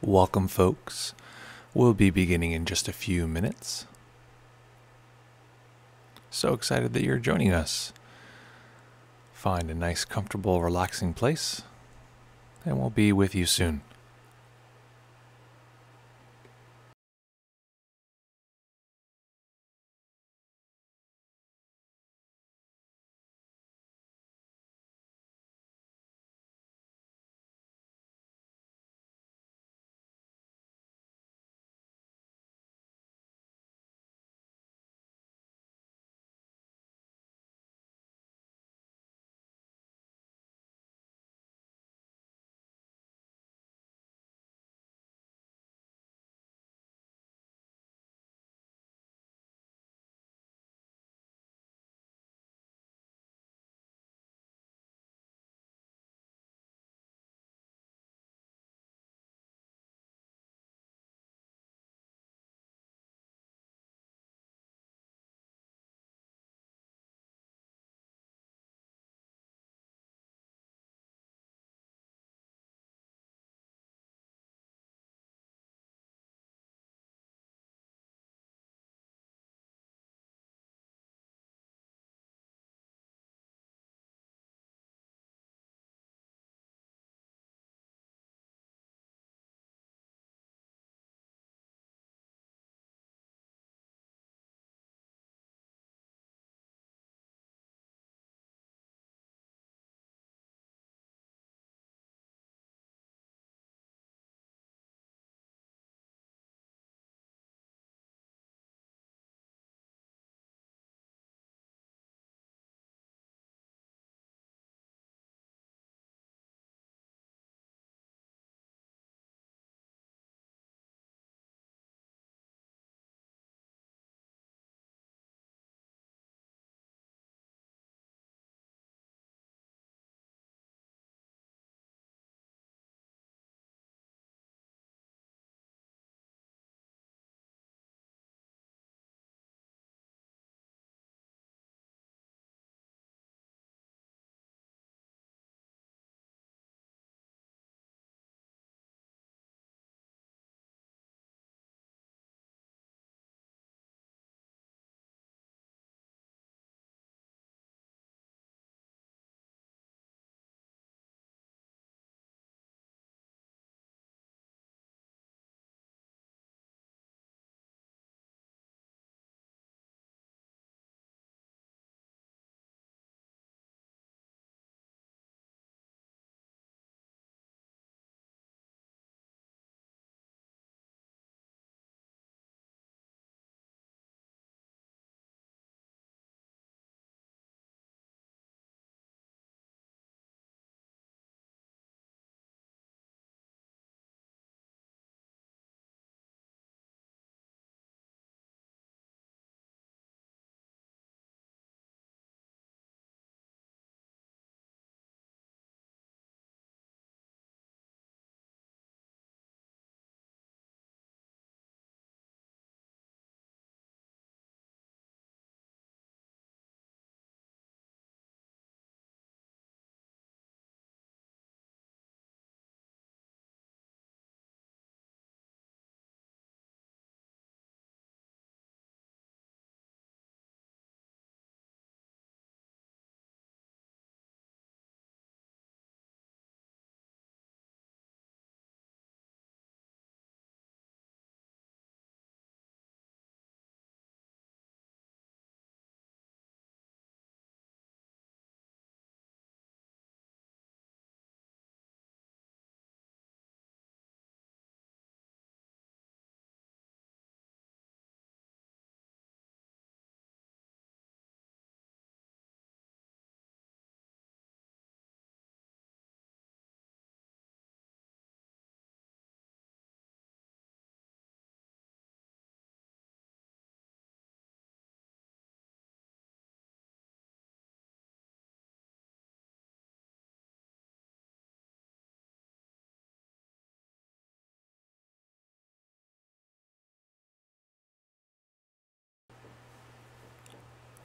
Welcome, folks. We'll be beginning in just a few minutes. So excited that you're joining us. Find a nice, comfortable, relaxing place, and we'll be with you soon.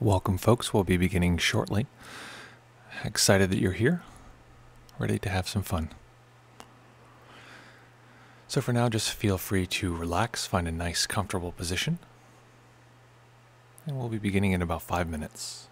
Welcome, folks. We'll be beginning shortly. Excited that you're here, ready to have some fun. So for now, just feel free to relax, find a nice, comfortable position. And we'll be beginning in about 5 minutes.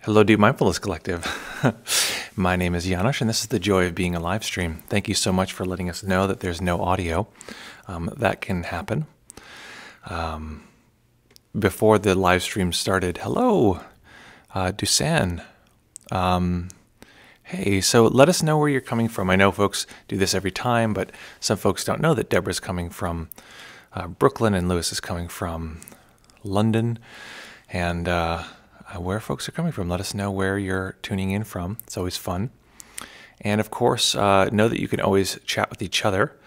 Hello, Deep Mindfulness Collective. My name is Janusz, and this is the Joy of Being AliveStream. Thank you so much for letting us know that there's no audio. That can happen. Before the live stream started, hello, Dusan. Hey, so let us know where you're coming from. I know folks do this every time, but some folks don't know that Deborah's coming from Brooklyn and Lewis is coming from London. And where folks are coming from, let us know where you're tuning in from. It's always fun. And of course, know that you can always chat with each other,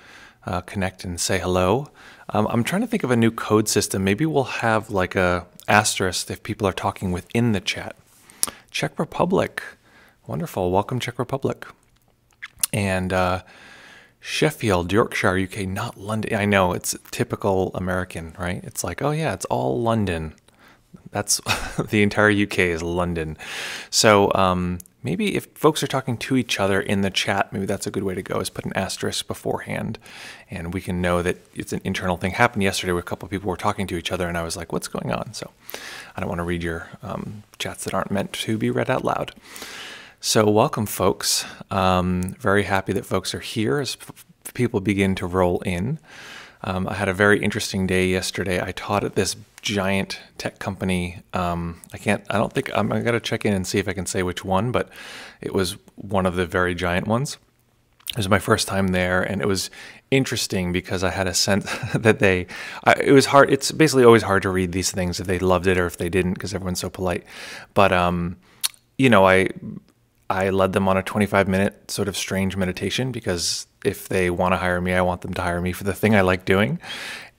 connect and say hello. I'm trying to think of a new code system. Maybe we'll have like a asterisk if people are talking within the chat. Czech Republic. Wonderful. Welcome, Czech Republic. And Sheffield, Yorkshire, UK, not London. I know, it's typical American, right? It's like, oh yeah, it's all London. That's the entire UK is London. So maybe if folks are talking to each other in the chat, maybe that's a good way to go, is put an asterisk beforehand, and we can know that it's an internal thing. Happened yesterday where a couple of people were talking to each other, and I was like, what's going on? So I don't want to read your chats that aren't meant to be read out loud. So welcome, folks. Very happy that folks are here as people begin to roll in. I had a very interesting day yesterday. I taught at this giant tech company. I don't think, I got to check in and see if I can say which one, but it was one of the very giant ones. It was my first time there, and it was interesting because I had a sense that it was hard. It's basically always hard to read these things if they loved it or if they didn't, because everyone's so polite. But, I led them on a 25-minute sort of strange meditation because if they want to hire me, I want them to hire me for the thing I like doing.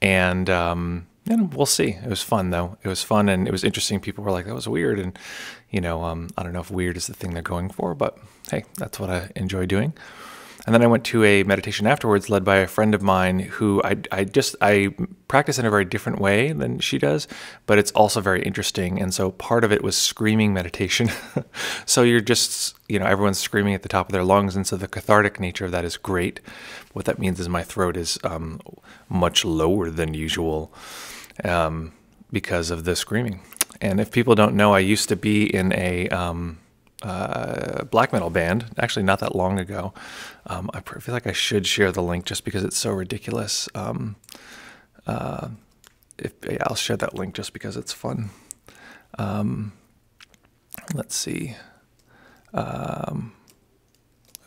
And we'll see. It was fun, though. It was fun, and it was interesting. People were like, that was weird. And, I don't know if weird is the thing they're going for, but hey, that's what I enjoy doing. And then I went to a meditation afterwards led by a friend of mine who I practice in a very different way than she does, but it's also very interesting. And so part of it was screaming meditation. So you're just, everyone's screaming at the top of their lungs. And so the cathartic nature of that is great. What that means is my throat is much lower than usual because of the screaming. And if people don't know, I used to be in a black metal band, actually not that long ago. I feel like I should share the link just because it's so ridiculous. I'll share that link just because it's fun. Let's see.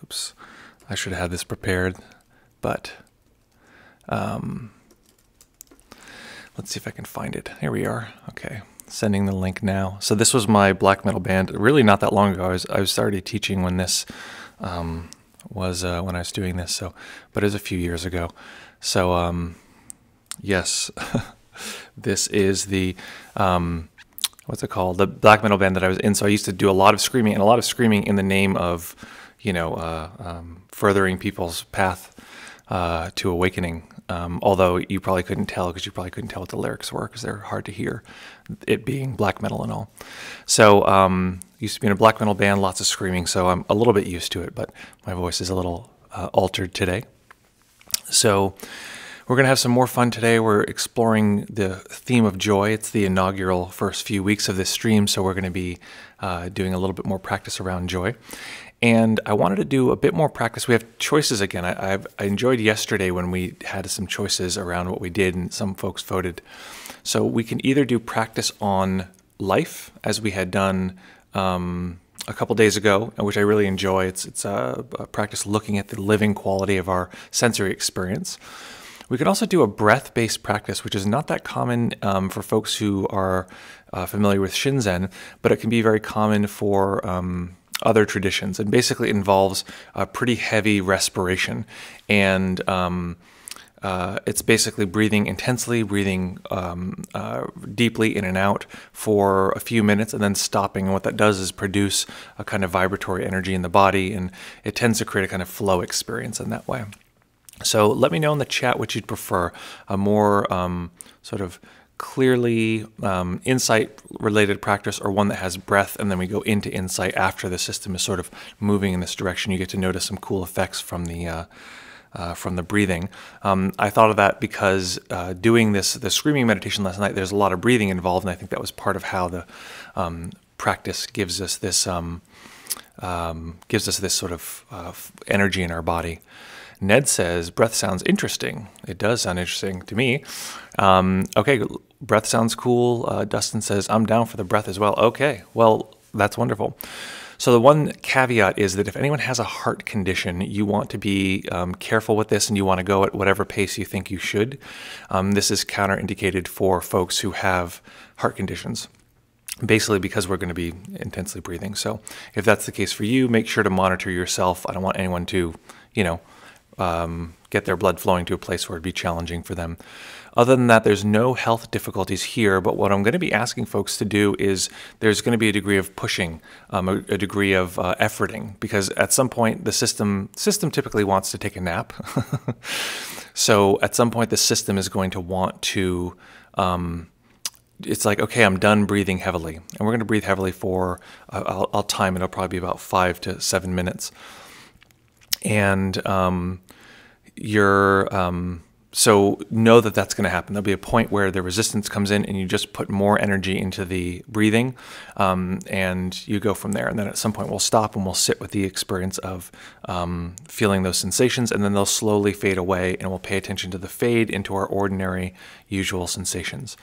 Oops, I should have had this prepared, but let's see if I can find it. Here we are. Okay. Sending the link now. So this was my black metal band. Really, not that long ago. I was already teaching when this was when I was doing this. So, but it was a few years ago. So yes, this is the what's it called? The black metal band that I was in. So I used to do a lot of screaming in the name of furthering people's path to awakening. Although you probably couldn't tell because you probably couldn't tell what the lyrics were because they're hard to hear, it being black metal and all. So used to be in a black metal band, lots of screaming, so I'm a little bit used to it, but my voice is a little altered today. So we're going to have some more fun today. We're exploring the theme of joy. It's the inaugural first few weeks of this stream, so we're going to be doing a little bit more practice around joy. And I wanted to do a bit more practice. We have choices again. I enjoyed yesterday when we had some choices around what we did, and some folks voted. So we can either do practice on life, as we had done a couple days ago, which I really enjoy. It's a practice looking at the living quality of our sensory experience. We can also do a breath-based practice, which is not that common for folks who are familiar with Shinzen, but it can be very common for other traditions, and basically involves a pretty heavy respiration, and it's basically breathing intensely, breathing deeply in and out for a few minutes, and then stopping. And what that does is produce a kind of vibratory energy in the body, and it tends to create a kind of flow experience in that way. So let me know in the chat what you'd prefer, a more sort of clearly insight-related practice, or one that has breath, and then we go into insight after the system is sort of moving in this direction. You get to notice some cool effects from the breathing. I thought of that because doing the screaming meditation last night, there's a lot of breathing involved, and I think that was part of how the practice gives us this sort of energy in our body. Ned says, breath sounds interesting. It does sound interesting to me. Okay, breath sounds cool. Dustin says, I'm down for the breath as well. Okay, well, that's wonderful. So the one caveat is that if anyone has a heart condition, you want to be careful with this, and you want to go at whatever pace you think you should. This is counterindicated for folks who have heart conditions, basically because we're going to be intensely breathing. So if that's the case for you, make sure to monitor yourself. I don't want anyone to, get their blood flowing to a place where it'd be challenging for them. Other than that, there's no health difficulties here, but what I'm going to be asking folks to do is there's going to be a degree of pushing, a degree of efforting, because at some point the system typically wants to take a nap. So at some point the system is going to want to, it's like, okay, I'm done breathing heavily. And we're going to breathe heavily for, I'll time it, it'll probably be about 5 to 7 minutes. And so know that that's going to happen. There'll be a point where the resistance comes in and you just put more energy into the breathing, and you go from there. And then at some point we'll stop and we'll sit with the experience of feeling those sensations, and then they'll slowly fade away, and we'll pay attention to the fade into our ordinary, usual sensations.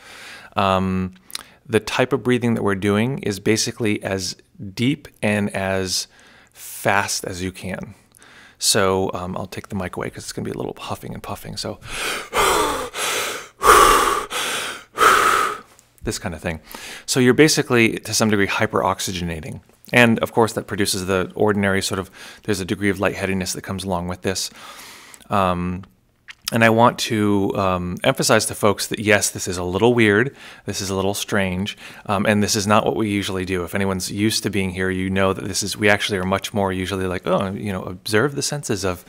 The type of breathing that we're doing is basically as deep and as fast as you can. So I'll take the mic away because it's going to be a little huffing and puffing. So this kind of thing. So you're basically, to some degree, hyperoxygenating. And of course, that produces the ordinary sort of, there's a degree of lightheadedness that comes along with this. And I want to emphasize to folks that, yes, this is a little weird, this is a little strange, and this is not what we usually do. If anyone's used to being here, you know that this is, we actually are much more usually like, observe the senses of,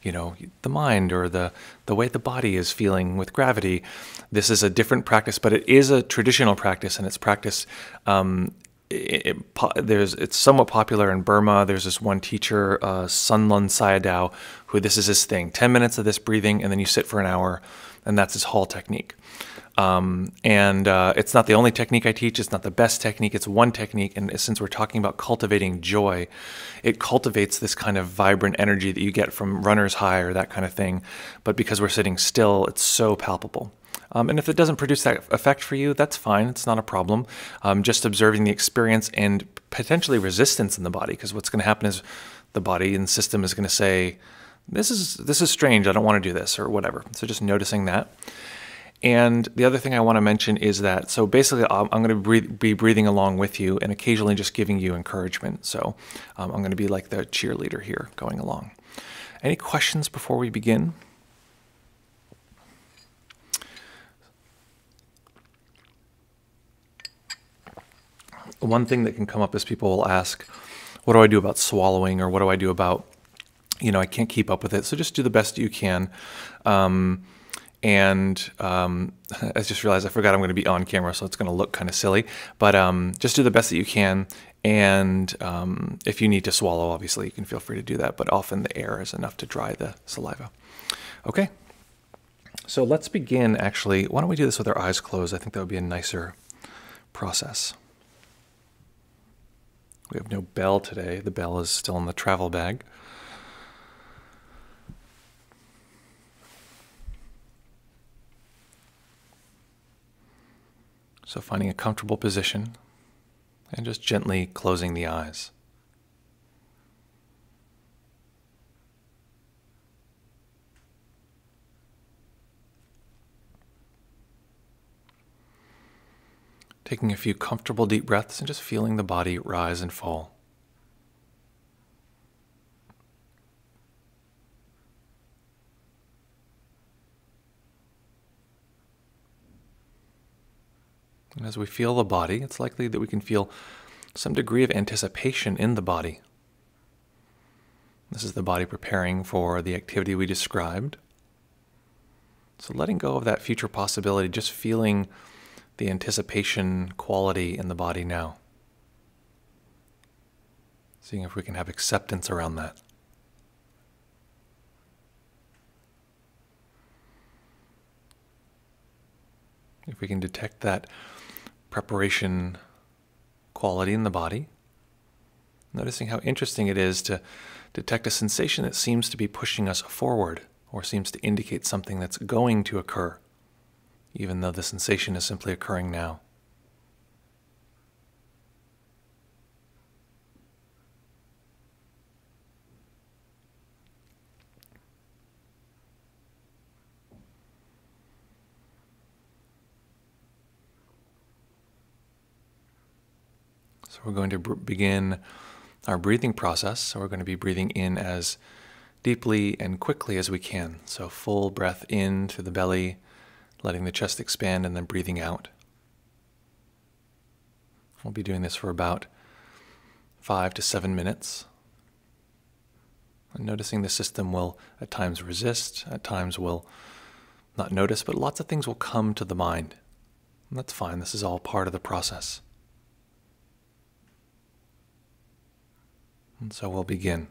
the mind, or the way the body is feeling with gravity. This is a different practice, but it is a traditional practice, and it's practiced. It's somewhat popular in Burma. There's this one teacher, Sunlun Sayadaw, who this is his thing. 10 minutes of this breathing, and then you sit for an hour, and that's his hall technique. It's not the only technique I teach. It's not the best technique. It's one technique, and since we're talking about cultivating joy, it cultivates this kind of vibrant energy that you get from runner's high or that kind of thing. But because we're sitting still, it's so palpable. And if it doesn't produce that effect for you, that's fine. It's not a problem. Just observing the experience and potentially resistance in the body, because what's going to happen is the body and system is going to say, this is strange. I don't want to do this, or whatever. So just noticing that. And the other thing I want to mention is that, so basically I'm going to be breathing along with you and occasionally just giving you encouragement. So I'm going to be like the cheerleader here going along. Any questions before we begin? One thing that can come up is people will ask, what do I do about swallowing, or what do I do about, I can't keep up with it. So just do the best you can. I just realized I forgot I'm going to be on camera, so it's going to look kind of silly. But just do the best that you can. And if you need to swallow, obviously, you can feel free to do that. But often the air is enough to dry the saliva. Okay. So let's begin, actually. Why don't we do this with our eyes closed? I think that would be a nicer process. We have no bell today. The bell is still in the travel bag. So finding a comfortable position and just gently closing the eyes. Taking a few comfortable deep breaths and just feeling the body rise and fall. And as we feel the body, it's likely that we can feel some degree of anticipation in the body. This is the body preparing for the activity we described. So letting go of that future possibility, just feeling the anticipation quality in the body now. Seeing if we can have acceptance around that. If we can detect that preparation quality in the body. Noticing how interesting it is to detect a sensation that seems to be pushing us forward or seems to indicate something that's going to occur, even though the sensation is simply occurring now. So we're going to begin our breathing process. So we're going to be breathing in as deeply and quickly as we can. So full breath in through the belly, letting the chest expand, and then breathing out. We'll be doing this for about 5 to 7 minutes. And noticing the system will at times resist, at times will not notice, but lots of things will come to the mind. And that's fine. This is all part of the process. And so we'll begin.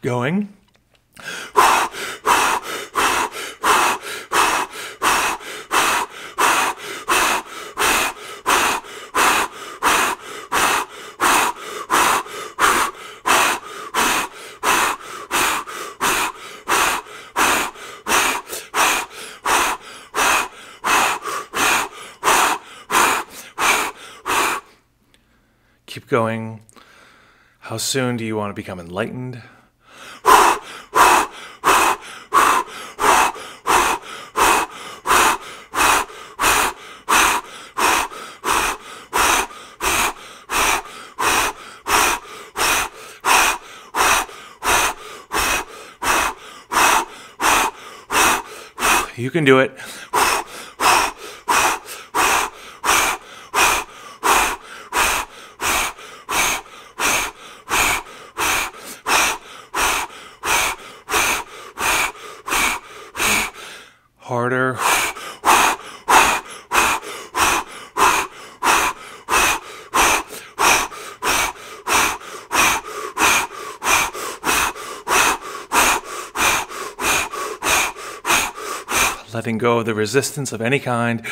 Going. Keep going. How soon do you want to become enlightened? You can do it. Harder. Letting go of the resistance of any kind.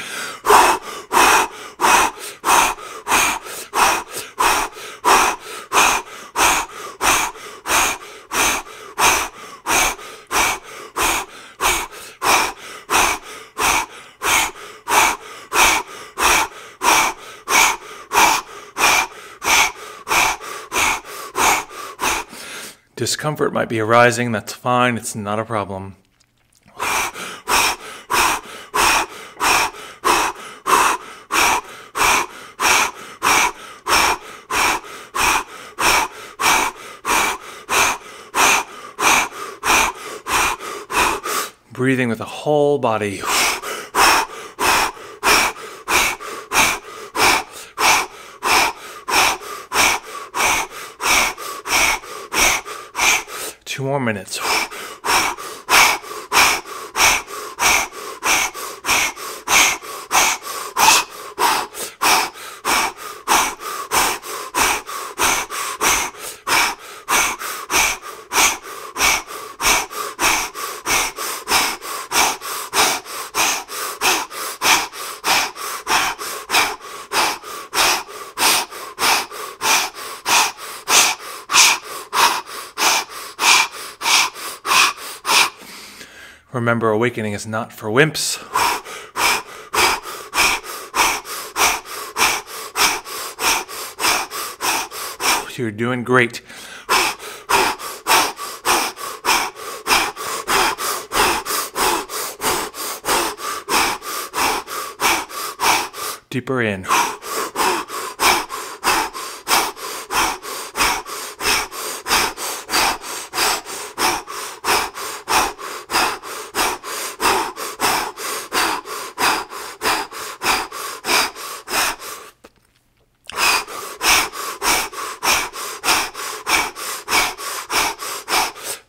Discomfort might be arising. That's fine. It's not a problem. Breathing with the whole body. Two more minutes. Remember, awakening is not for wimps. You're doing great. Deeper in.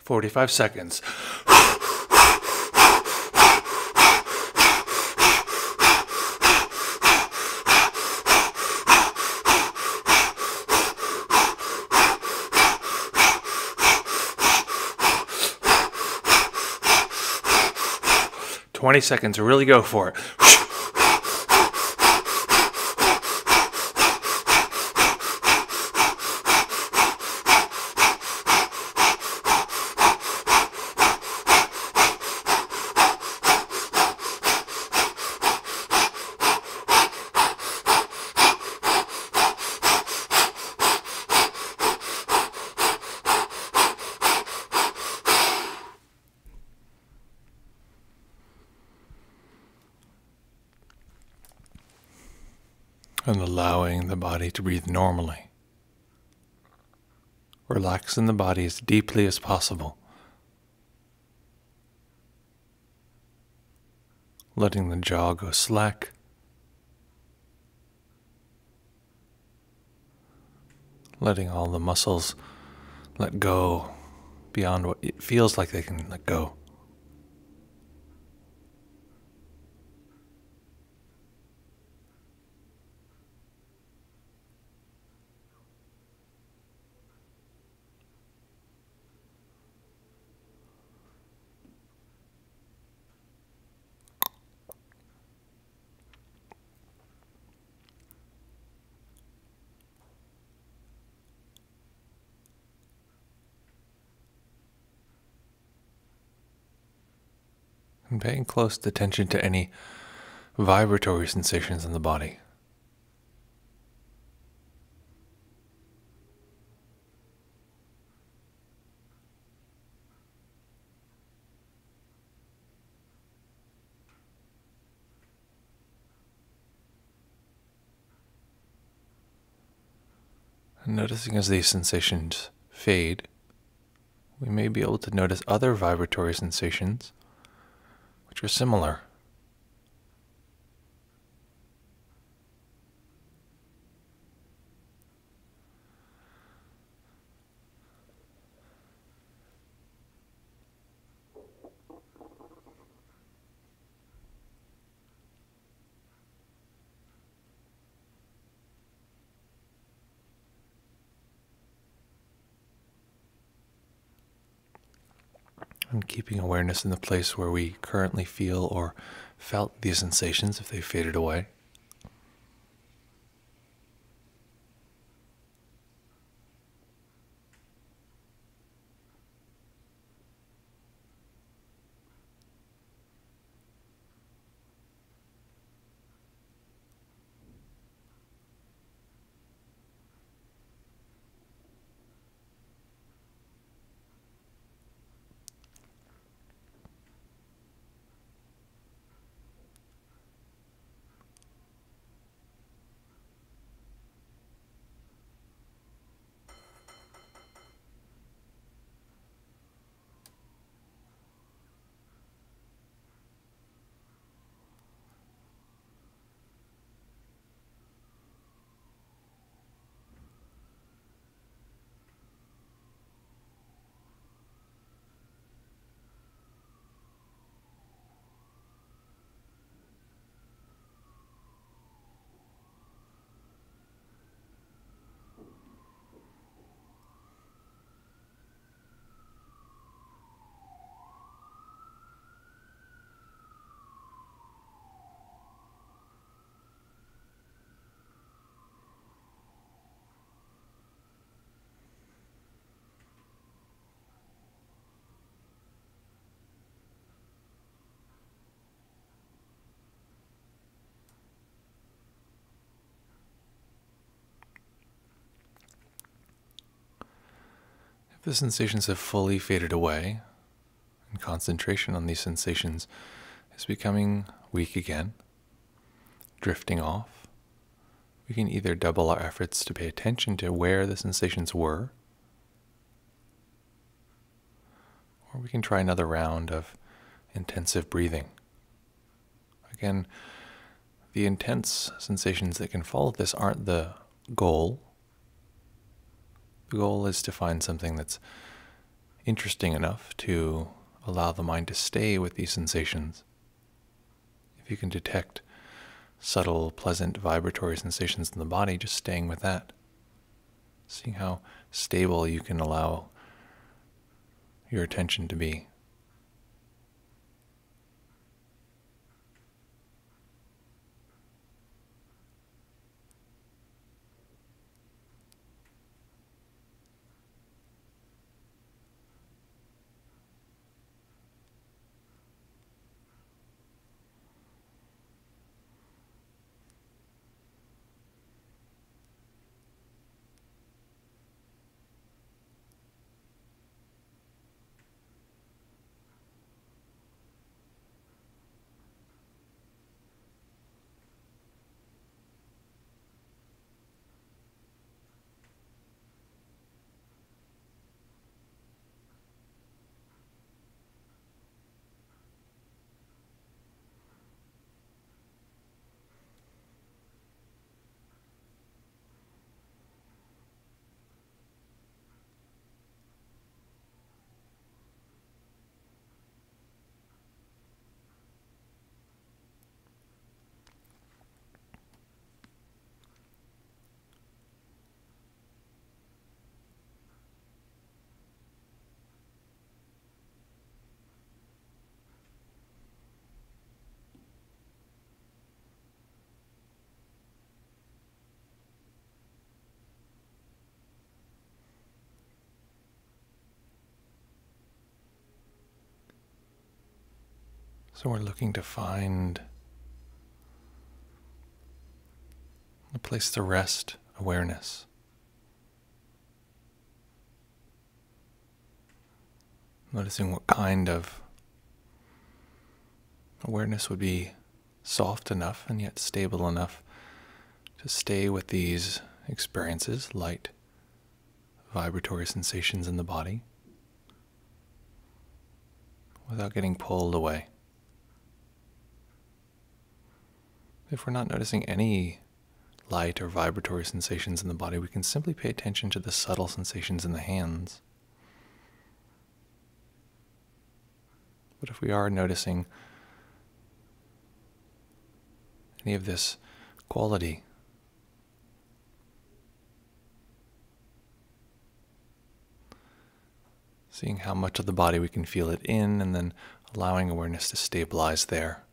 45 seconds. 20 seconds, really go for it. And allowing the body to breathe normally. Relaxing the body as deeply as possible. Letting the jaw go slack. Letting all the muscles let go beyond what it feels like they can let go. And paying close attention to any vibratory sensations in the body. And noticing as these sensations fade, we may be able to notice other vibratory sensations which are similar. And keeping awareness in the place where we currently feel or felt these sensations if they faded away. If the sensations have fully faded away, and concentration on these sensations is becoming weak again, drifting off, we can either double our efforts to pay attention to where the sensations were, or we can try another round of intensive breathing. Again, the intense sensations that can follow this aren't the goal. The goal is to find something that's interesting enough to allow the mind to stay with these sensations. If you can detect subtle, pleasant, vibratory sensations in the body, just staying with that. Seeing how stable you can allow your attention to be. So we're looking to find a place to rest awareness. Noticing what kind of awareness would be soft enough and yet stable enough to stay with these experiences, light, vibratory sensations in the body, without getting pulled away. If we're not noticing any light or vibratory sensations in the body, we can simply pay attention to the subtle sensations in the hands. But if we are noticing any of this quality, seeing how much of the body we can feel it in, and then allowing awareness to stabilize there.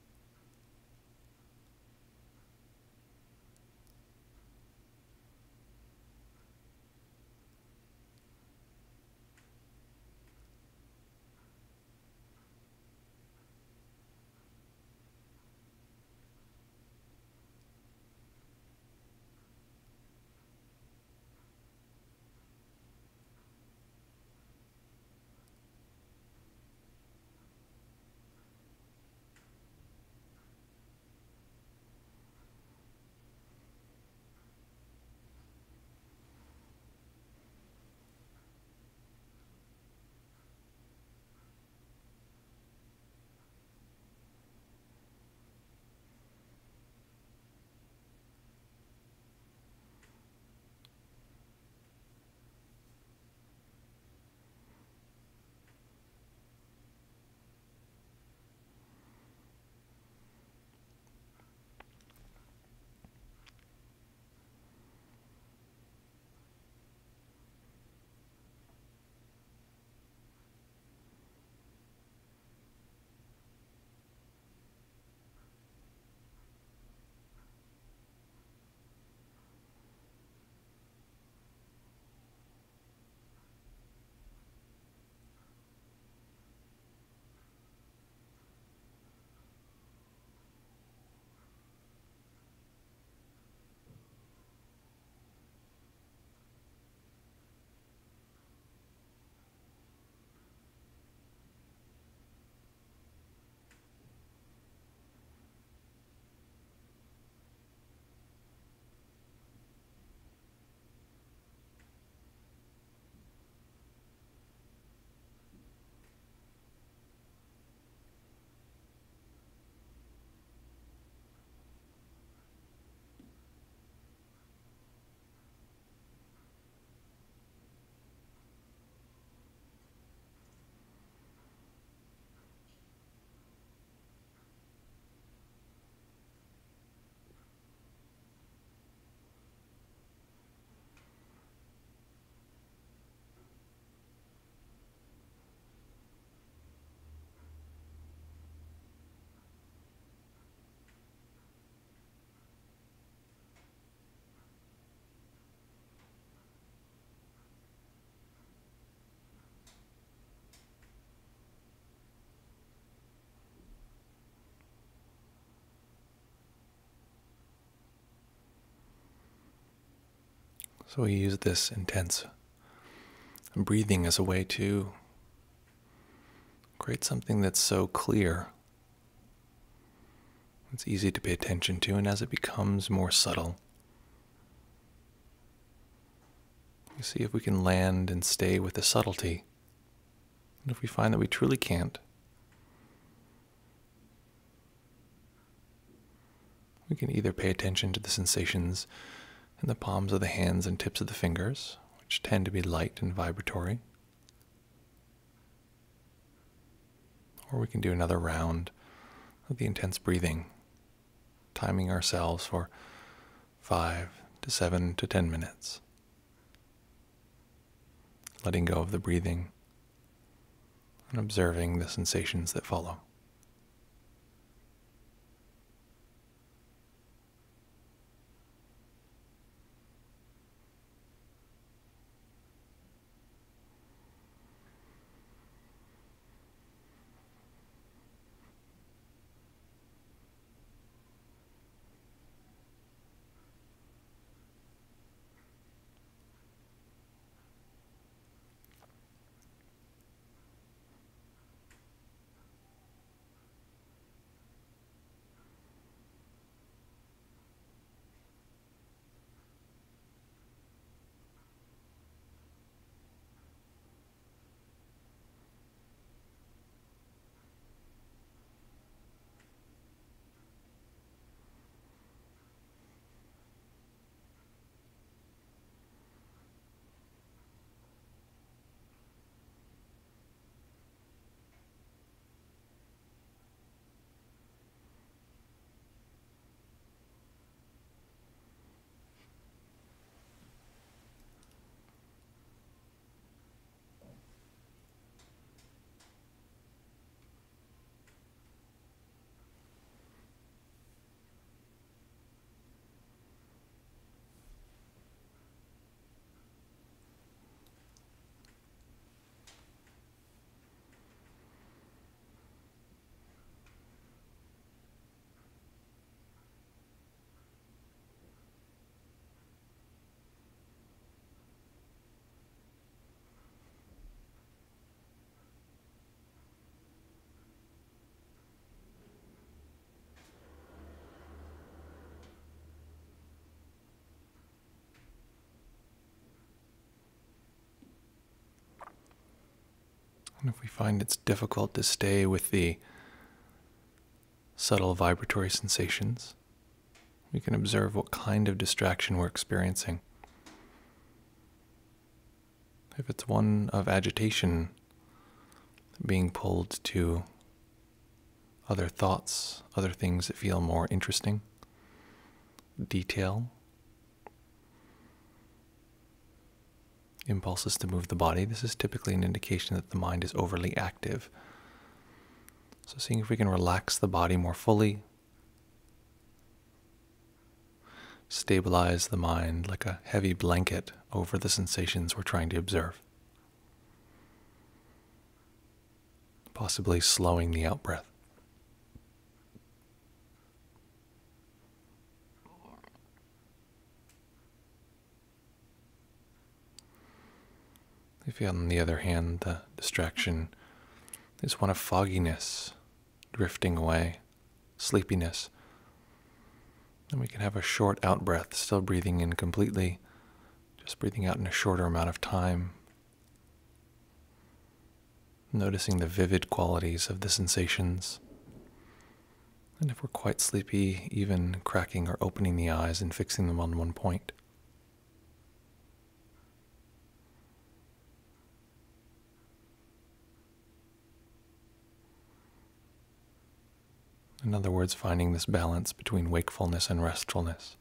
So we use this intense breathing as a way to create something that's so clear, it's easy to pay attention to, and as it becomes more subtle, we see if we can land and stay with the subtlety. And if we find that we truly can't, we can either pay attention to the sensations in the palms of the hands and tips of the fingers, which tend to be light and vibratory, or we can do another round of the intense breathing, timing ourselves for 5 to 7 to 10 minutes, letting go of the breathing and observing the sensations that follow. And if we find it's difficult to stay with the subtle vibratory sensations, we can observe what kind of distraction we're experiencing. If it's one of agitation, being pulled to other thoughts, other things that feel more interesting, detail, impulses to move the body, this is typically an indication that the mind is overly active. So seeing if we can relax the body more fully, stabilize the mind like a heavy blanket over the sensations we're trying to observe. Possibly slowing the out-breath. If, on the other hand, the distraction is one of fogginess, drifting away, sleepiness, then we can have a short out-breath, still breathing in completely, just breathing out in a shorter amount of time, noticing the vivid qualities of the sensations, and if we're quite sleepy, even cracking or opening the eyes and fixing them on one point. In other words, finding this balance between wakefulness and restfulness.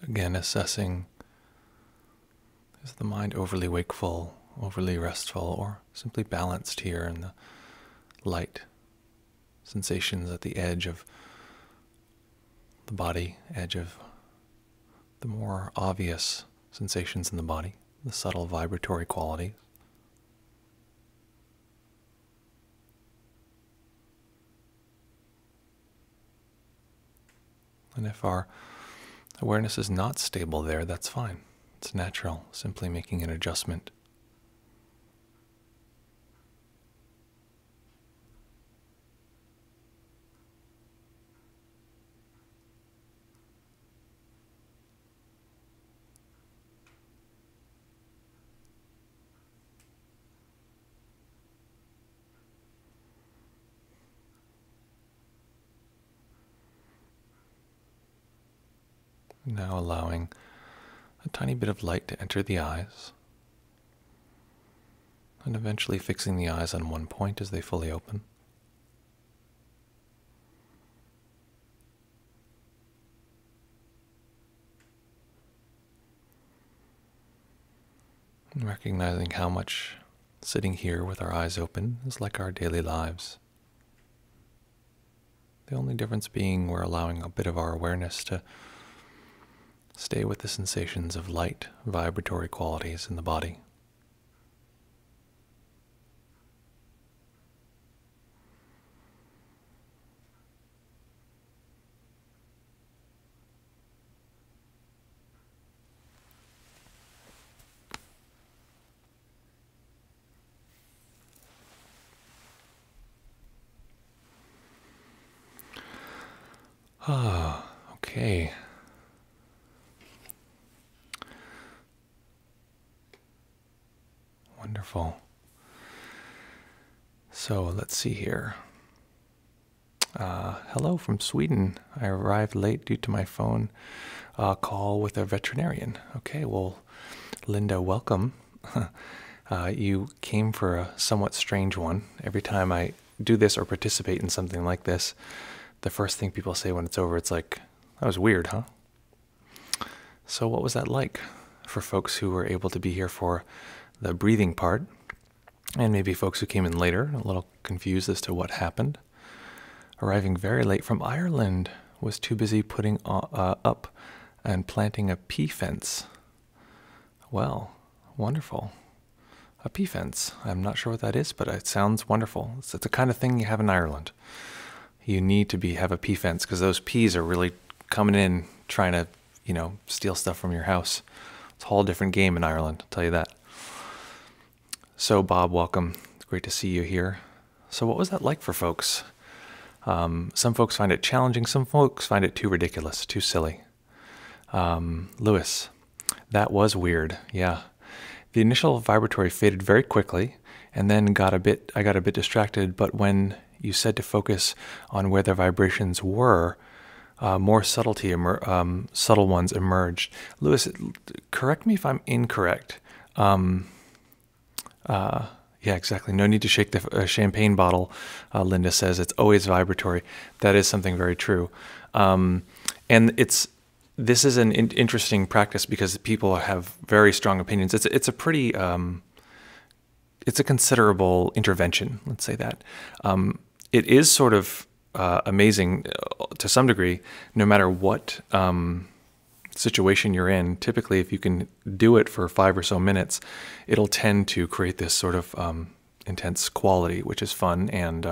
again, assessing, is the mind overly wakeful, overly restful, or simply balanced here in the light sensations at the edge of the body, edge of the more obvious sensations in the body, the subtle vibratory quality. And if our awareness is not stable there, that's fine. It's natural, simply making an adjustment. Now allowing a tiny bit of light to enter the eyes, and eventually fixing the eyes on one point as they fully open. And recognizing how much sitting here with our eyes open is like our daily lives. The only difference being we're allowing a bit of our awareness to stay with the sensations of light, vibratory qualities in the body. Okay. Wonderful. So let's see here. Hello from Sweden. I arrived late due to my phone call with a veterinarian. Okay, well, Linda, welcome. You came for a somewhat strange one. Every time I do this or participate in something like this, the first thing people say when it's over, it's like, that was weird, huh? So what was that like for folks who were able to be here for the breathing part, and maybe folks who came in later, a little confused as to what happened? Arriving very late from Ireland, was too busy putting up and planting a pea fence. Well, wonderful. A pea fence. I'm not sure what that is, but it sounds wonderful. It's the kind of thing you have in Ireland. You need to have a pea fence because those peas are really coming in trying to, steal stuff from your house. It's a whole different game in Ireland, I'll tell you that. So Bob, welcome. It's great to see you here. So what was that like for folks? Some folks find it challenging. Some folks find it too ridiculous, too silly. Lewis, that was weird. Yeah. The initial vibratory faded very quickly, and then I got a bit distracted, but when you said to focus on where the vibrations were, more subtle ones emerged. Lewis, correct me if I'm incorrect. Yeah, exactly. No need to shake the champagne bottle, Linda says. It's always vibratory. That is something very true. And this is an interesting practice because people have very strong opinions. It's a pretty, it's a considerable intervention, let's say that. It is sort of amazing to some degree, no matter what situation you're in. Typically, if you can do it for 5 or so minutes, it'll tend to create this sort of intense quality, which is fun. And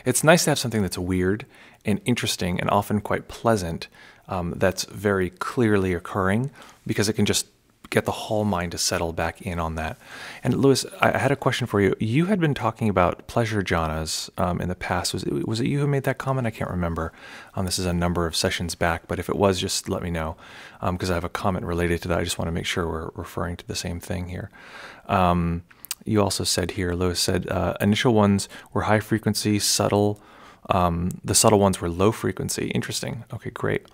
it's nice to have something that's weird and interesting and often quite pleasant that's very clearly occurring, because it can just get the whole mind to settle back in on that. And Lewis, I had a question for you. You had been talking about pleasure jhanas in the past. Was it you who made that comment? I can't remember. This is a number of sessions back, but if it was, just let me know, because I have a comment related to that. I just want to make sure we're referring to the same thing here. You also said here, Lewis said, initial ones were high frequency, subtle. The subtle ones were low frequency. Interesting. Okay, great.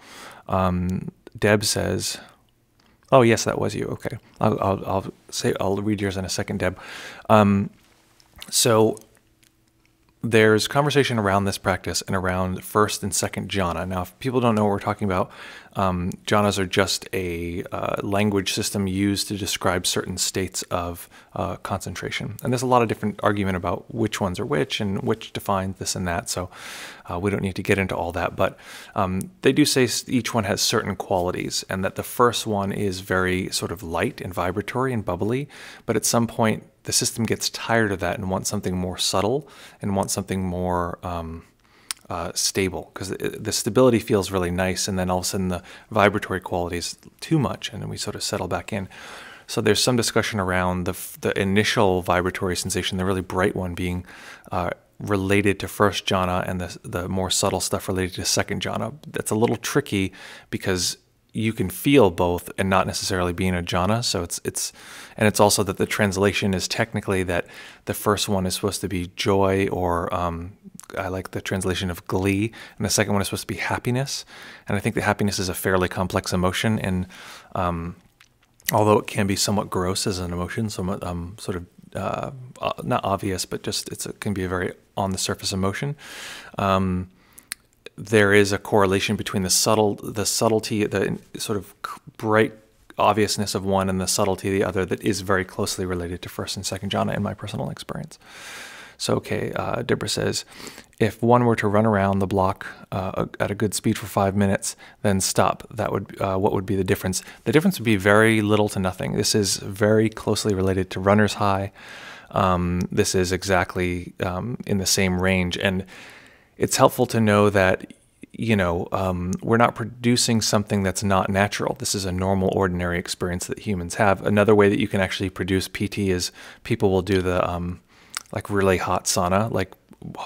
Deb says, oh yes, that was you. Okay, I'll read yours in a second, Deb. So there's conversation around this practice and around first and second jhana. Now, if people don't know what we're talking about, jhanas are just a language system used to describe certain states of concentration. And there's a lot of different argument about which ones are which and which defines this and that. So we don't need to get into all that. But they do say each one has certain qualities, and that the first one is very sort of light and vibratory and bubbly. But at some point, the system gets tired of that and wants something more subtle and wants something more stable, because the stability feels really nice, and then all of a sudden the vibratory quality is too much, and then we sort of settle back in. So there's some discussion around the initial vibratory sensation, the really bright one, being related to first jhana, and the more subtle stuff related to second jhana. That's a little tricky because you can feel both and not necessarily be in a jhana. So it's also that the translation is technically that the first one is supposed to be joy, or I like the translation of glee, and the second one is supposed to be happiness. And I think that happiness is a fairly complex emotion, and although it can be somewhat gross as an emotion, somewhat sort of not obvious, but just it can be a very on the surface emotion. There is a correlation between the subtlety, the sort of bright obviousness of one, and the subtlety of the other that is very closely related to first and second jhana in my personal experience. So, okay, Deborah says, if one were to run around the block at a good speed for 5 minutes, then stop, that would what would be the difference? The difference would be very little to nothing. This is very closely related to runner's high. This is exactly in the same range, and it's helpful to know that, we're not producing something that's not natural. This is a normal, ordinary experience that humans have. Another way that you can actually produce PT is people will do the like really hot sauna, like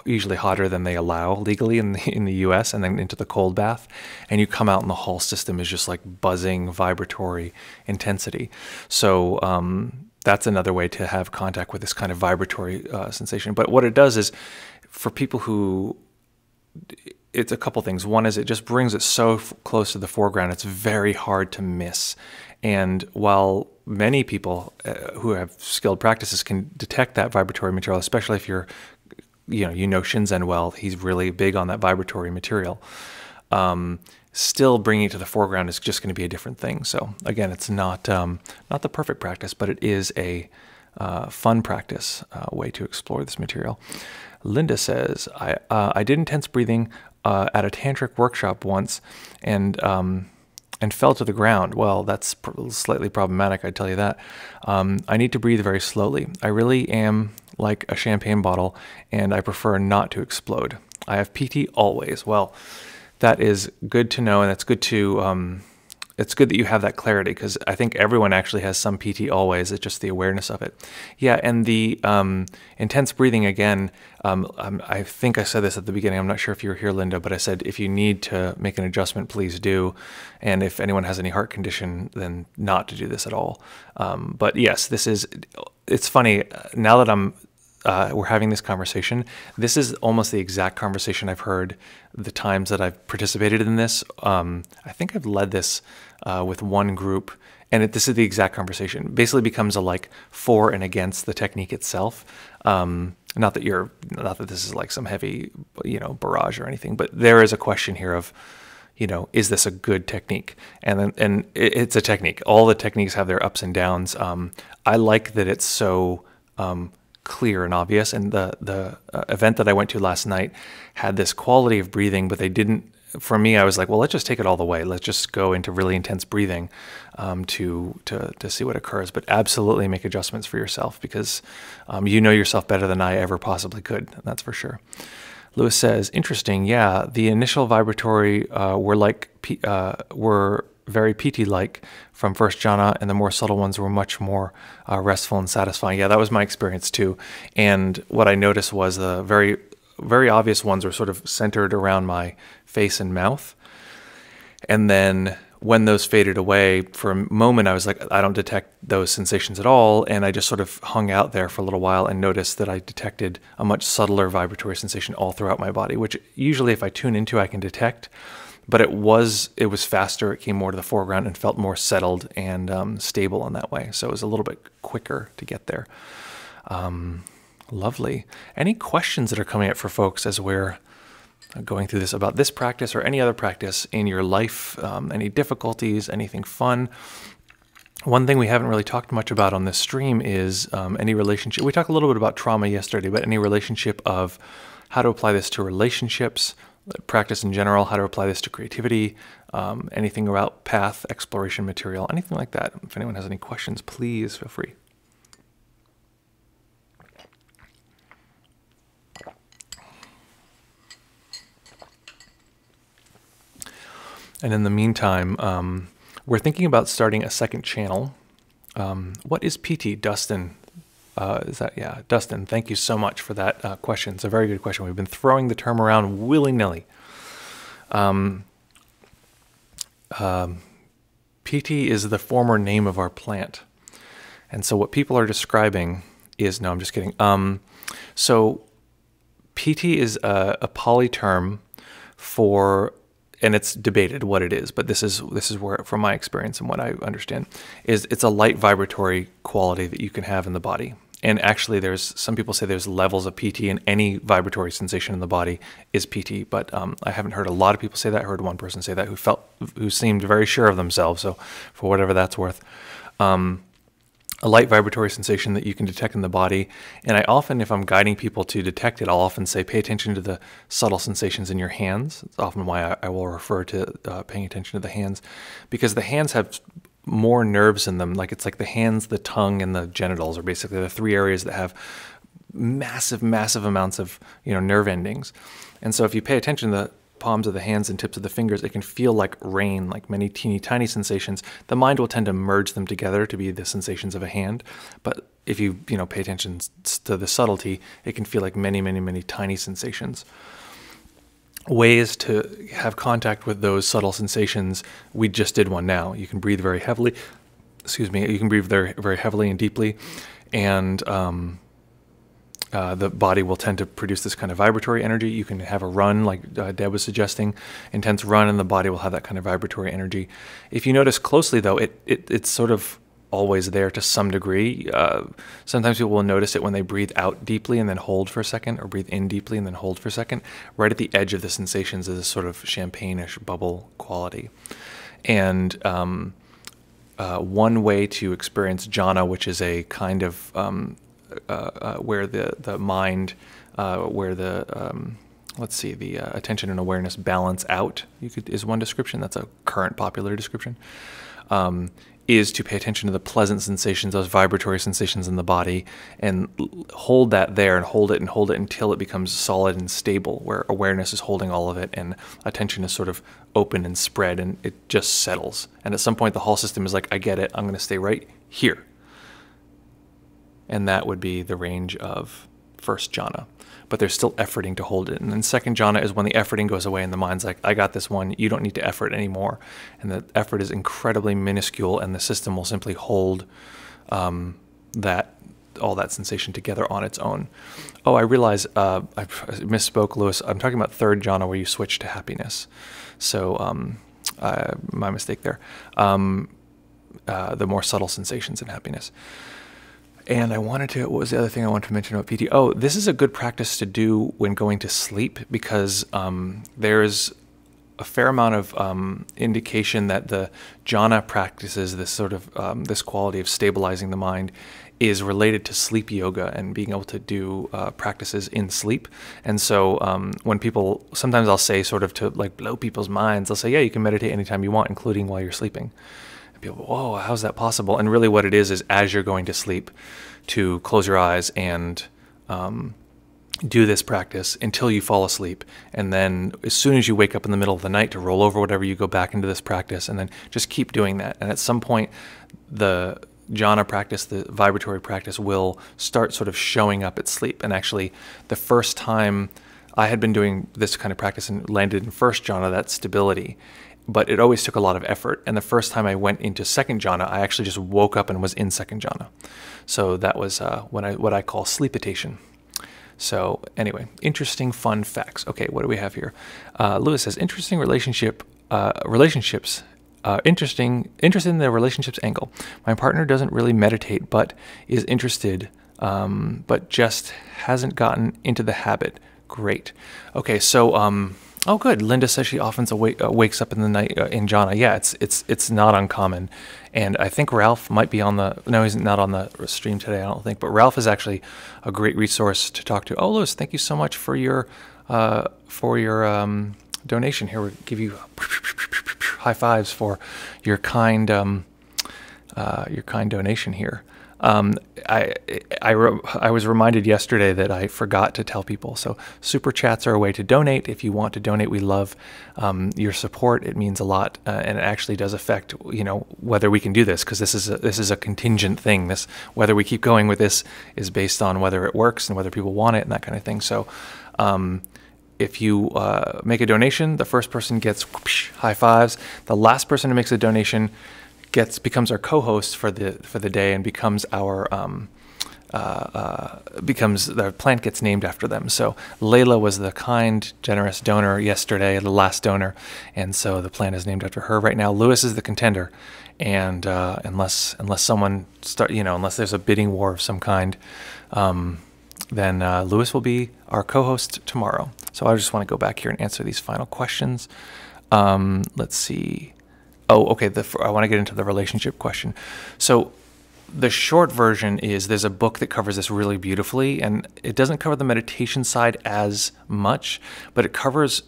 usually hotter than they allow legally in the US, and then into the cold bath, and you come out and the whole system is just like buzzing, vibratory intensity. So that's another way to have contact with this kind of vibratory sensation. But what it does is, for people who, it's a couple things. One is it just brings it so close to the foreground, it's very hard to miss. And while many people who have skilled practices can detect that vibratory material, especially if you're, Shinzen well, he's really big on that vibratory material. Still bringing it to the foreground is just going to be a different thing. So again, it's not the perfect practice, but it is a fun practice way to explore this material. Linda says, I did intense breathing at a tantric workshop once, and fell to the ground. Well, that's slightly problematic, I tell you that. I need to breathe very slowly. I really am like a champagne bottle, and I prefer not to explode. I have PT always. Well, that is good to know, and it's good to it's good that you have that clarity, because I think everyone actually has some PT always. It's just the awareness of it. Yeah, and the intense breathing, again, I think I said this at the beginning. I'm not sure if you were here, Linda, but I said if you need to make an adjustment, please do. And if anyone has any heart condition, then not to do this at all. But yes, it's funny, now that we're having this conversation, this is almost the exact conversation I've heard the times that I've participated in this. I think I've led this with one group, and this is the exact conversation. It basically becomes a like for and against the technique itself. Not that this is like some heavy, barrage or anything, but there is a question here of, is this a good technique? And it's a technique. All the techniques have their ups and downs. I like that it's so clear and obvious, and the event that I went to last night had this quality of breathing, but they didn't. For me, I was like, well, let's just take it all the way. Let's just go into really intense breathing to see what occurs. But absolutely make adjustments for yourself, because you know yourself better than I ever possibly could. That's for sure. Lewis says, interesting. Yeah, the initial vibratory were very PT-like from first jhana, and the more subtle ones were much more restful and satisfying. Yeah, that was my experience too. And what I noticed was the very, very obvious ones were sort of centered around my face and mouth. And then when those faded away, for a moment, I was like, I don't detect those sensations at all. And I just sort of hung out there for a little while and noticed that I detected a much subtler vibratory sensation all throughout my body, which usually if I tune into, I can detect. But it was faster. It came more to the foreground and felt more settled and stable in that way. So it was a little bit quicker to get there. Lovely. Any questions that are coming up for folks as we're going through this about this practice or any other practice in your life? Any difficulties, anything fun? One thing we haven't really talked much about on this stream is any relationship. We talked a little bit about trauma yesterday, but any relationship of how to apply this to relationships, practice in general, how to apply this to creativity, anything about path, exploration material, anything like that. If anyone has any questions, please feel free. And in the meantime, we're thinking about starting a second channel. What is PT? Dustin. Yeah, Dustin, thank you so much for that question. It's a very good question. We've been throwing the term around willy-nilly. PT is the former name of our plant. And so what people are describing is, no, I'm just kidding. So PT is a poly term for, and it's debated what it is, but this is where, from my experience and what I understand, is it's a light vibratory quality that you can have in the body. And actually, some people say there's levels of PT, and any vibratory sensation in the body is PT. But I haven't heard a lot of people say that. I heard one person say that who seemed very sure of themselves. So for whatever that's worth, a light vibratory sensation that you can detect in the body. And I often, if I'm guiding people to detect it, I'll often say, pay attention to the subtle sensations in your hands. It's often why I will refer to paying attention to the hands, because the hands have more nerves in them. Like it's like the hands, the tongue, and the genitals are basically the three areas that have massive, massive amounts of nerve endings. And so if you pay attention to the palms of the hands and tips of the fingers, it can feel like rain, like many teeny tiny sensations. The mind will tend to merge them together to be the sensations of a hand. But if you pay attention to the subtlety, it can feel like many, many, many tiny sensations. Ways to have contact with those subtle sensations, we just did one now. You can breathe very heavily. Excuse me. You can breathe very, very heavily and deeply, and the body will tend to produce this kind of vibratory energy. You can have a run, like Deb was suggesting, intense run, and the body will have that kind of vibratory energy. If you notice closely, though, it's sort of always there to some degree. Sometimes people will notice it when they breathe out deeply and then hold for a second, or breathe in deeply and then hold for a second. Right at the edge of the sensations is a sort of champagne-ish bubble quality. And one way to experience jhana, which is a kind of where the mind, where the let's see, the attention and awareness balance out, is one description. That's a current popular description. Is to pay attention to the pleasant sensations, those vibratory sensations in the body, and hold that there and hold it until it becomes solid and stable, where awareness is holding all of it and attention is sort of open and spread, and it just settles. And at some point the whole system is like, I get it, I'm going to stay right here. And that would be the range of first jhana. But there's still efforting to hold it. And then second jhana is when the efforting goes away and the mind's like, I got this one, you don't need to effort anymore. And the effort is incredibly minuscule, and the system will simply hold all that sensation together on its own. Oh, I realize I misspoke, Lewis. I'm talking about third jhana, where you switch to happiness. So my mistake there. The more subtle sensations in happiness. And what was the other thing I wanted to mention about PT? Oh, this is a good practice to do when going to sleep, because there's a fair amount of indication that the jhana practices, this sort of this quality of stabilizing the mind, is related to sleep yoga and being able to do practices in sleep. And so when people, sometimes I'll say, sort of to like blow people's minds, I'll say, yeah, you can meditate anytime you want, including while you're sleeping. People, whoa, how's that possible? And really what it is as you're going to sleep, to close your eyes and do this practice until you fall asleep. And then as soon as you wake up in the middle of the night, to roll over whatever, you go back into this practice, and then just keep doing that. And at some point, the jhana practice, the vibratory practice, will start sort of showing up at sleep. And actually, the first time I had been doing this kind of practice and landed in first jhana, that stability, but it always took a lot of effort. And the first time I went into second jhana, I actually just woke up and was in second jhana. So that was what I call sleepitation. So anyway, interesting, fun facts. Okay, what do we have here? Lewis says, interesting relationships. Interested in the relationships angle. My partner doesn't really meditate, but is interested but just hasn't gotten into the habit. Great. Okay, so oh, good. Linda says she often wakes up in the night in jhana. Yeah, it's not uncommon, and I think Ralph might be on the. No, he's not on the stream today, I don't think. But Ralph is actually a great resource to talk to. Oh, Louis, thank you so much for your donation. Here, we'll give you high fives for your kind donation here. I was reminded yesterday that I forgot to tell people. So super chats are a way to donate. If you want to donate, we love your support. It means a lot, and it actually does affect whether we can do this, because this is a contingent thing. Whether we keep going with this is based on whether it works and whether people want it and that kind of thing. So if you make a donation, the first person gets high fives. The last person who makes a donation becomes our co-host for the day and becomes the plant gets named after them. So Layla was the kind, generous donor yesterday, the last donor, and so the plant is named after her. Right now, Lewis is the contender, and unless someone unless there's a bidding war of some kind, then Lewis will be our co-host tomorrow. So I just want to go back here and answer these final questions. Let's see. Oh, okay. I want to get into the relationship question. So the short version is there's a book that covers this really beautifully, and it doesn't cover the meditation side as much, but it covers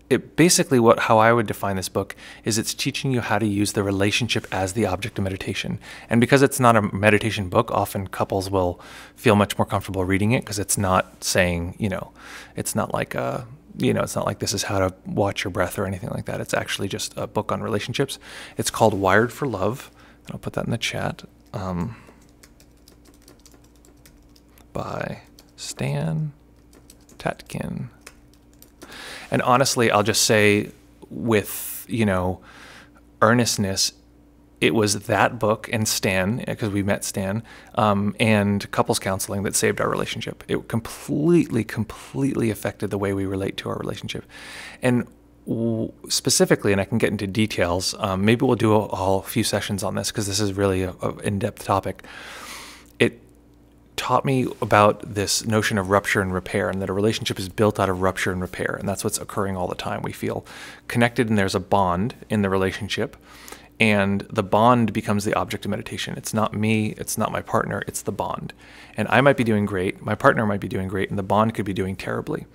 it. Basically, how I would define this book is it's teaching you how to use the relationship as the object of meditation. And because it's not a meditation book, often couples will feel much more comfortable reading it, because it's not saying, it's not like it's not like this is how to watch your breath or anything like that. It's actually just a book on relationships. It's called Wired for Love, and I'll put that in the chat, by Stan Tatkin. And honestly, I'll just say with, earnestness, it was that book and Stan, because we met Stan, and couples counseling that saved our relationship. It completely affected the way we relate to our relationship. And specifically, and I can get into details, maybe we'll do a few sessions on this, because this is really an in-depth topic. It taught me about this notion of rupture and repair, and that a relationship is built out of rupture and repair, and that's what's occurring all the time. We feel connected, and there's a bond in the relationship, and the bond becomes the object of meditation. It's not me, it's not my partner, it's the bond. And I might be doing great, my partner might be doing great, and the bond could be doing terribly.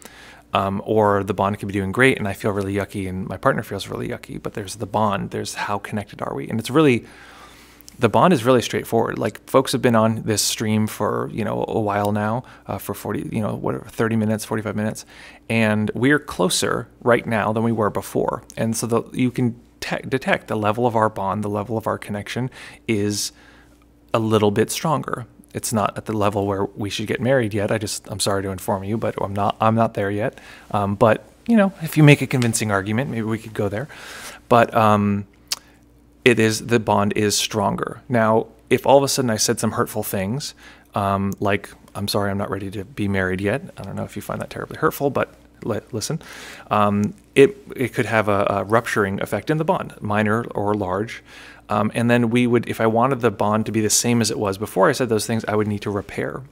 Or the bond could be doing great, and I feel really yucky, and my partner feels really yucky, but there's the bond, there's how connected are we. And the bond is really straightforward. Like, folks have been on this stream for, a while now, for 30 minutes, 45 minutes, and we're closer right now than we were before. And so you can detect the level of our bond, the level of our connection is a little bit stronger. It's not at the level where we should get married yet. I'm sorry to inform you, but I'm not there yet. But if you make a convincing argument, maybe we could go there. But the bond is stronger. Now, if all of a sudden I said some hurtful things, like, I'm sorry, I'm not ready to be married yet. I don't know if you find that terribly hurtful, but listen, it could have a rupturing effect in the bond, minor or large. And then if I wanted the bond to be the same as it was before I said those things, I would need to repair.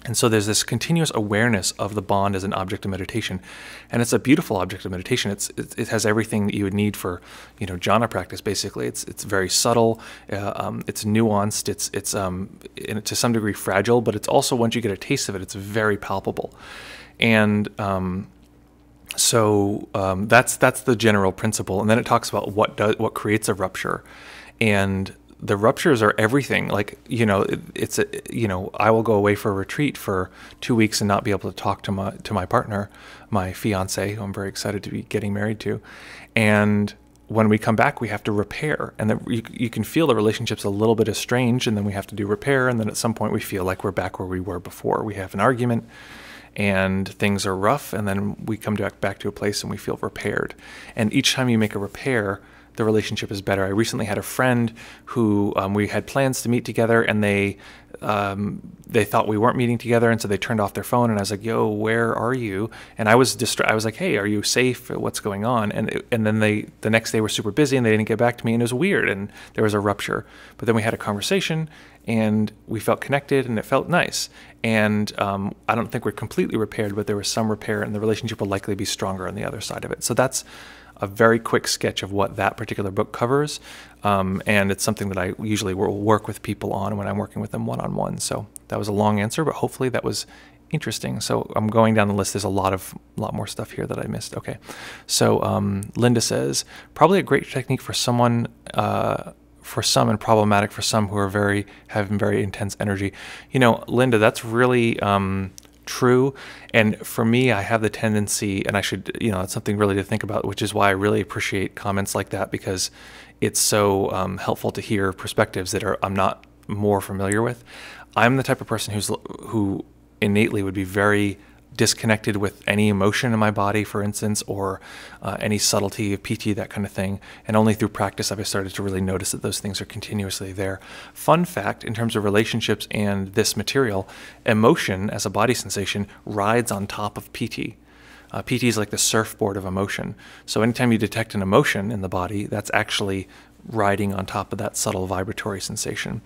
And so there's this continuous awareness of the bond as an object of meditation, and it's a beautiful object of meditation. It has everything that you would need for, jhana practice. Basically, it's very subtle, it's nuanced, it's to some degree fragile, but it's also, once you get a taste of it, it's very palpable. And so that's the general principle. And then it talks about what creates a rupture, and the ruptures are everything. Like, I will go away for a retreat for 2 weeks and not be able to talk to my partner, my fiance, who I'm very excited to be getting married to. And when we come back, we have to repair. And then you can feel the relationship's a little bit estranged, and then we have to do repair. And then at some point we feel like we're back where we were before. We have an argument and things are rough, and then we come back to a place and we feel repaired. And each time you make a repair, the relationship is better. I recently had a friend who we had plans to meet together, and they thought we weren't meeting together, and so they turned off their phone. And I was like, "Yo, where are you?" And I was I was like, "Hey, are you safe? What's going on?" And then the next day were super busy, and they didn't get back to me, and it was weird, and there was a rupture. But then we had a conversation, and we felt connected, and it felt nice. And I don't think we're completely repaired, but there was some repair, and the relationship will likely be stronger on the other side of it. So that's a very quick sketch of what that particular book covers. And it's something that I usually will work with people on when I'm working with them one-on-one. So that was a long answer, but hopefully that was interesting. So I'm going down the list. There's a lot more stuff here that I missed. Okay. So Linda says, probably a great technique for someone, for some, and problematic for some who are having very intense energy. You know, Linda, that's really true. And for me, I have the tendency, and I should, it's something really to think about, which is why I really appreciate comments like that, because it's so helpful to hear perspectives that I'm not more familiar with. I'm the type of person who innately would be very disconnected with any emotion in my body, for instance, or any subtlety of PT, that kind of thing. And only through practice have I started to really notice that those things are continuously there. Fun fact, in terms of relationships and this material, emotion as a body sensation rides on top of PT. PT is like the surfboard of emotion. So anytime you detect an emotion in the body, that's actually riding on top of that subtle vibratory sensation.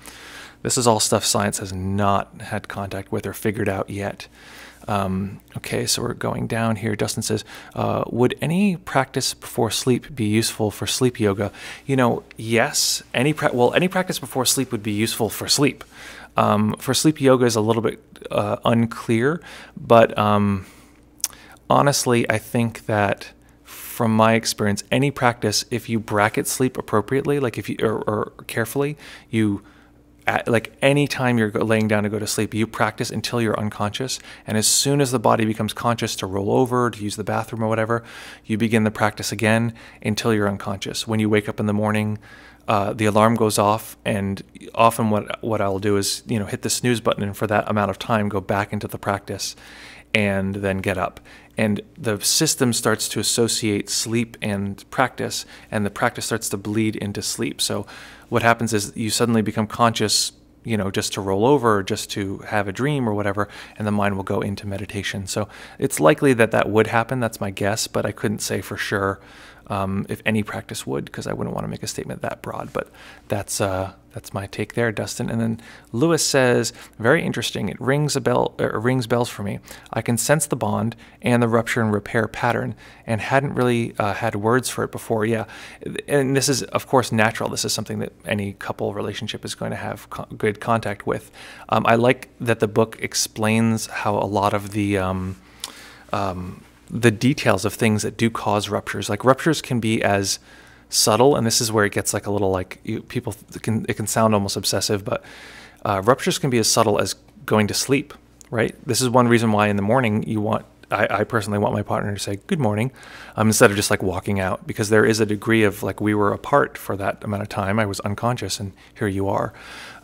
This is all stuff science has not had contact with or figured out yet. Okay, so we're going down here. Dustin says, would any practice before sleep be useful for sleep yoga? Yes. Any practice before sleep would be useful for sleep. For sleep yoga is a little bit unclear, but honestly, I think that from my experience, any practice, if you bracket sleep appropriately, like if you or carefully, like any time you're laying down to go to sleep, you practice until you're unconscious. And as soon as the body becomes conscious to roll over, to use the bathroom or whatever, you begin the practice again until you're unconscious. When you wake up in the morning, the alarm goes off, and often what I'll do is, hit the snooze button, and for that amount of time, go back into the practice and then get up. And the system starts to associate sleep and practice, and the practice starts to bleed into sleep. So what happens is you suddenly become conscious, just to roll over, or just to have a dream or whatever, and the mind will go into meditation. So it's likely that would happen. That's my guess, but I couldn't say for sure if any practice would, because I wouldn't want to make a statement that broad. But that's my take there, Dustin. And then Lewis says, very interesting. It rings bells for me. I can sense the bond and the rupture and repair pattern, and hadn't really had words for it before. Yeah, and this is, of course, natural. This is something that any couple relationship is going to have good contact with. I like that the book explains how a lot of the details of things that do cause ruptures. Like ruptures can be as subtle, and this is where it gets like a little like it can sound almost obsessive, but ruptures can be as subtle as going to sleep, right? This is one reason why in the morning I personally want my partner to say good morning instead of just like walking out, because there is a degree of like we were apart for that amount of time. I was unconscious and here you are.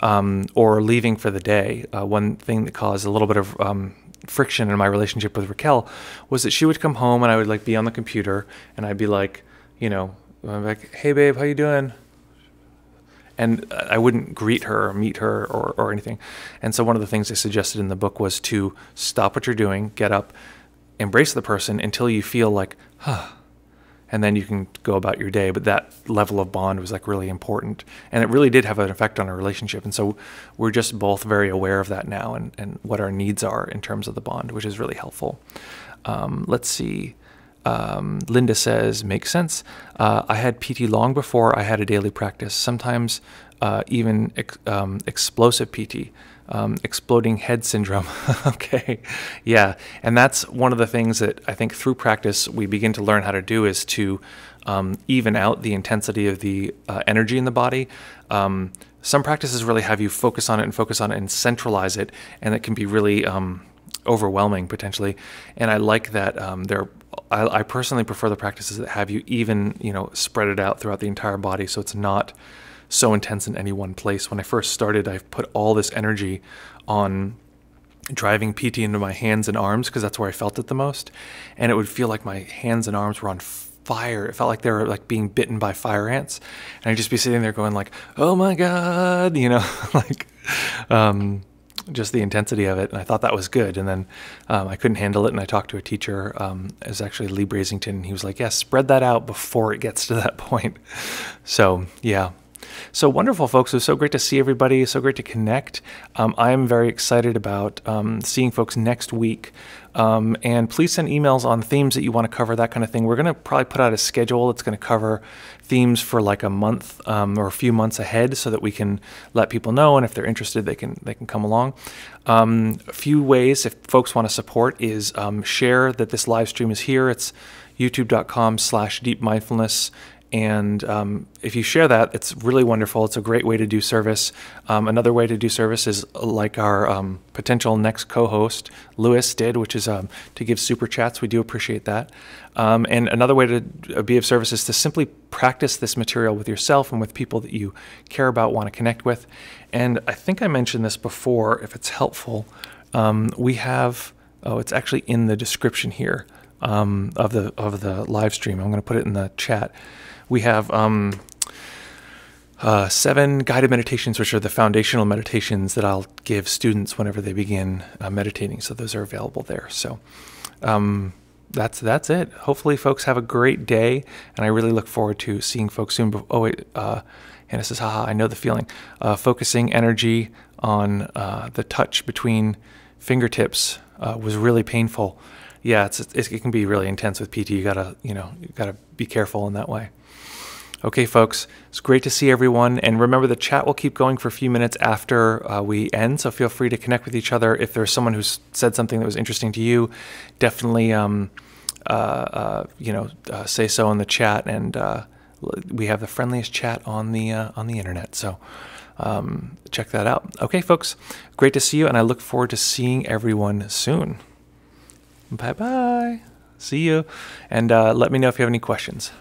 Or leaving for the day. One thing that caused a little bit of friction in my relationship with Rakhel was that she would come home and I would like be on the computer and I'd be like, I'm like, hey babe, how you doing? And I wouldn't greet her or meet her or anything. And so one of the things I suggested in the book was to stop what you're doing, get up, embrace the person until you feel like, and then you can go about your day. But that level of bond was like really important. And it really did have an effect on our relationship. And so we're just both very aware of that now and what our needs are in terms of the bond, which is really helpful. Let's see. Linda says, makes sense. I had PT long before I had a daily practice, sometimes even explosive PT, exploding head syndrome. Okay. Yeah. And that's one of the things that I think through practice we begin to learn how to do is to even out the intensity of the energy in the body. Some practices really have you focus on it and centralize it, and it can be really overwhelming potentially. And I like that I personally prefer the practices that have you even, spread it out throughout the entire body, so it's not so intense in any one place. When I first started, I put all this energy on driving PT into my hands and arms because that's where I felt it the most, and it would feel like my hands and arms were on fire. It felt like they were like being bitten by fire ants, and I'd just be sitting there going like, oh my God, like, just the intensity of it, and I thought that was good. And then I couldn't handle it, and I talked to a teacher. It was actually Lee Brasington, and he was like, "Yes, spread that out before it gets to that point." So yeah. So wonderful, folks. It was so great to see everybody. So great to connect. I'm very excited about seeing folks next week. And please send emails on themes that you want to cover, that kind of thing. We're going to probably put out a schedule that's going to cover themes for like a month or a few months ahead, so that we can let people know. And if they're interested, they can come along. A few ways, if folks want to support, is share that this live stream is here. It's youtube.com/deepmindfulness. And if you share that, it's really wonderful. It's a great way to do service. Another way to do service is like our potential next co-host, Lewis, did, which is to give super chats. We do appreciate that. And another way to be of service is to simply practice this material with yourself and with people that you care about, want to connect with. And I think I mentioned this before, if it's helpful. We have, it's actually in the description here of the live stream. I'm going to put it in the chat. We have 7 guided meditations, which are the foundational meditations that I'll give students whenever they begin meditating. So those are available there. So that's it. Hopefully, folks have a great day, and I really look forward to seeing folks soon. Oh wait, Hannah says, haha, I know the feeling. Focusing energy on the touch between fingertips was really painful. Yeah, it can be really intense with PT. You gotta be careful in that way. Okay, folks, it's great to see everyone. And remember, the chat will keep going for a few minutes after we end, so feel free to connect with each other. If there's someone who's said something that was interesting to you, definitely say so in the chat. And we have the friendliest chat on the internet, so check that out. Okay, folks, great to see you, and I look forward to seeing everyone soon. Bye-bye. See you. And let me know if you have any questions.